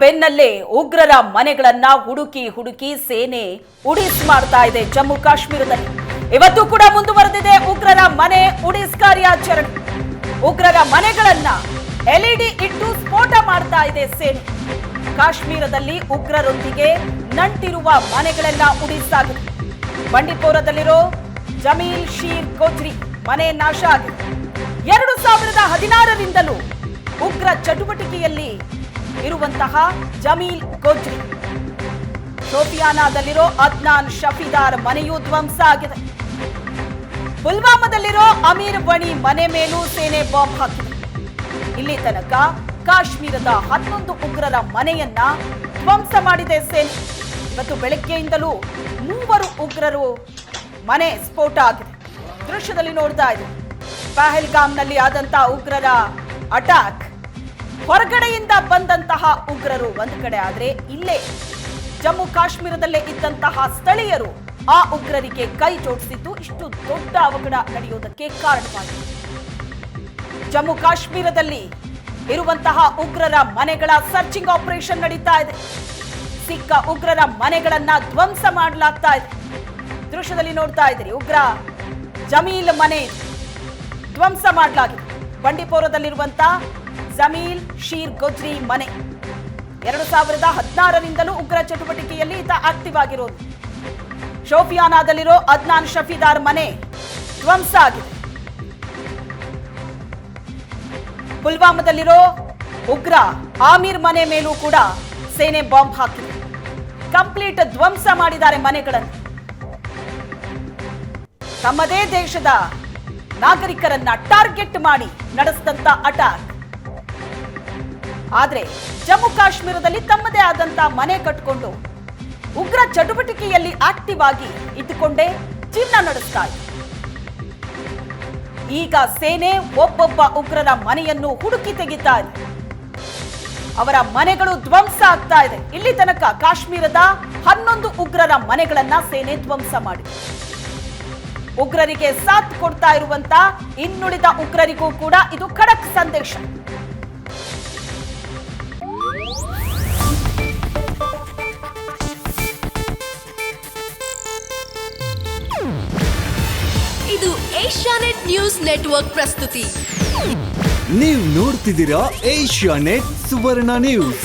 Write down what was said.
ಬೆನ್ನಲ್ಲೇ ಉಗ್ರರ ಮನೆಗಳನ್ನ ಹುಡುಕಿ ಸೇನೆ ಉಡೀಸ್ ಮಾಡ್ತಾ ಇದೆ ಜಮ್ಮು ಕಾಶ್ಮೀರದಲ್ಲಿ. ಇವತ್ತು ಕೂಡ ಮುಂದುವರೆದಿದೆ ಉಗ್ರರ ಮನೆ ಉಡೀಸ್ ಕಾರ್ಯಾಚರಣೆ. ಉಗ್ರರ ಮನೆಗಳನ್ನ ಎಲ್ಇಡಿ ಇಟ್ಟು ಸ್ಫೋಟ ಮಾಡ್ತಾ ಇದೆ ಸೇನೆ. ಕಾಶ್ಮೀರದಲ್ಲಿ ಉಗ್ರರೊಂದಿಗೆ ನಂಟಿರುವ ಮನೆಗಳೆಲ್ಲ ಉಡೀಸ್ ಆಗಿದೆ. ಬಂಡಿಪೋರದಲ್ಲಿರೋ ಜಮೀಲ್ ಶೀರ್ ಗೋಜ್ರಿ ಮನೆ ನಾಶ ಆಗಿದೆ. 2016ರಿಂದಲೂ ಉಗ್ರ ಚಟುವಟಿಕೆಯಲ್ಲಿ ಇರುವಂತಹ ಜಮೀಲ್ ಗೋಜ್ರಿ. ಶೋಪಿಯಾನದಲ್ಲಿರೋ ಅದ್ನಾನ್ ಶಫೀದಾರ್ ಮನೆಯೂ ಧ್ವಂಸ ಆಗಿದೆ. ಪುಲ್ವಾಮಾದಲ್ಲಿರೋ ಅಮೀರ್ ಬಣಿ ಮನೆ ಮೇಲೂ ಸೇನೆ ಬಾಂಬ್ ಹಾಕಿದೆ. ಇಲ್ಲಿ ತನಕ ಕಾಶ್ಮೀರದ 11 ಉಗ್ರರ ಮನೆಯನ್ನ ಧ್ವಂಸ ಮಾಡಿದೆ ಸೇನೆ. ಇವತ್ತು ಬೆಳಗ್ಗೆಯಿಂದಲೂ 3 ಉಗ್ರರು ಮನೆ ಸ್ಫೋಟ ಆಗಿದೆ. ದೃಶ್ಯದಲ್ಲಿ ನೋಡ್ತಾ ಇದೆ. ಪಹಲ್ಗಾಮ್ನಲ್ಲಿ ಆದಂತಹ ಉಗ್ರರ ಅಟ್ಯಾಕ್. ಹೊರಗಡೆಯಿಂದ ಬಂದಂತಹ ಉಗ್ರರು ಒಂದು ಕಡೆ ಆದ್ರೆ, ಇಲ್ಲೇ ಜಮ್ಮು ಕಾಶ್ಮೀರದಲ್ಲೇ ಇದ್ದಂತಹ ಸ್ಥಳೀಯರು ಆ ಉಗ್ರರಿಗೆ ಕೈ ಜೋಡಿಸಿದ್ದು ಇಷ್ಟು ದೊಡ್ಡ ಅವಘಡ ನಡೆಯುವುದಕ್ಕೆ ಕಾರಣವಾಗಿದೆ. ಜಮ್ಮು ಕಾಶ್ಮೀರದಲ್ಲಿ ಇರುವಂತಹ ಉಗ್ರರ ಮನೆಗಳ ಸರ್ಚಿಂಗ್ ಆಪರೇಷನ್ ನಡೀತಾ ಇದೆ. ಸಿಕ್ಕ ಉಗ್ರರ ಮನೆಗಳನ್ನ ಧ್ವಂಸ ಮಾಡಲಾಗ್ತಾ ಇದೆ. ದೃಶ್ಯದಲ್ಲಿ ನೋಡ್ತಾ ಇದ್ದೀರಿ. ಉಗ್ರ ಜಮೀಲ್ ಮನೆ ಧ್ವಂಸ ಮಾಡಲಾಗಿದೆ. ಬಂಡಿಪೋರದಲ್ಲಿರುವಂತಹ ಜಮೀಲ್ ಶೀರ್ ಗೋಜ್ರಿ ಮನೆ 2016ರಿಂದಲೂ ಉಗ್ರ ಚಟುವಟಿಕೆಯಲ್ಲಿ ಈತ ಆಕ್ಟಿವ್ ಆಗಿರೋದು. ಶೋಪಿಯಾನದಲ್ಲಿರೋ ಅದ್ನಾನ್ ಶಫೀದಾರ್ ಮನೆ ಧ್ವಂಸ ಆಗಿದೆ. ಪುಲ್ವಾಮಾದಲ್ಲಿರೋ ಉಗ್ರ ಆಮೀರ್ ಮನೆ ಮೇಲೂ ಕೂಡ ಸೇನೆ ಬಾಂಬ್ ಹಾಕಿದೆ. ಕಂಪ್ಲೀಟ್ ಧ್ವಂಸ ಮಾಡಿದ್ದಾರೆ ಮನೆಗಳನ್ನು. ತಮ್ಮದೇ ದೇಶದ ನಾಗರಿಕರನ್ನ ಟಾರ್ಗೆಟ್ ಮಾಡಿ ನಡೆಸಿದಂತ ಅಟ್ಯಾಕ್. ಆದ್ರೆ ಜಮ್ಮು ಕಾಶ್ಮೀರದಲ್ಲಿ ತಮ್ಮದೇ ಆದಂತ ಮನೆ ಕಟ್ಟಿಕೊಂಡು ಉಗ್ರ ಚಟುವಟಿಕೆಯಲ್ಲಿ ಆಕ್ಟಿವ್ ಆಗಿ ಇದ್ದುಕೊಂಡೇ ಜೀವನ ನಡೆಸ್ತಾ ಇದೆ. ಈಗ ಸೇನೆ ಒಬ್ಬೊಬ್ಬ ಉಗ್ರರ ಮನೆಯನ್ನು ಹುಡುಕಿ ತೆಗಿತಾ ಇದೆ. ಅವರ ಮನೆಗಳು ಧ್ವಂಸ ಆಗ್ತಾ ಇದೆ. ಇಲ್ಲಿ ತನಕ ಕಾಶ್ಮೀರದ 11 ಉಗ್ರರ ಮನೆಗಳನ್ನ ಸೇನೆ ಧ್ವಂಸ ಮಾಡಿದೆ. ಉಗ್ರರಿಗೆ ಸಾಥ್ ಕೊಡ್ತಾ ಇರುವಂತ ಇನ್ನುಳಿದ ಉಗ್ರರಿಗೂ ಕೂಡ ಇದು ಖಡಕ್ ಸಂದೇಶ. ಇದು ಏಷ್ಯಾನೆಟ್ ನ್ಯೂಸ್ ನೆಟ್ವರ್ಕ್ ಪ್ರಸ್ತುತಿ. ನೀವು ನೋಡ್ತಿದ್ದೀರಾ ಏಷ್ಯಾನೆಟ್ ಸುವರ್ಣ ನ್ಯೂಸ್.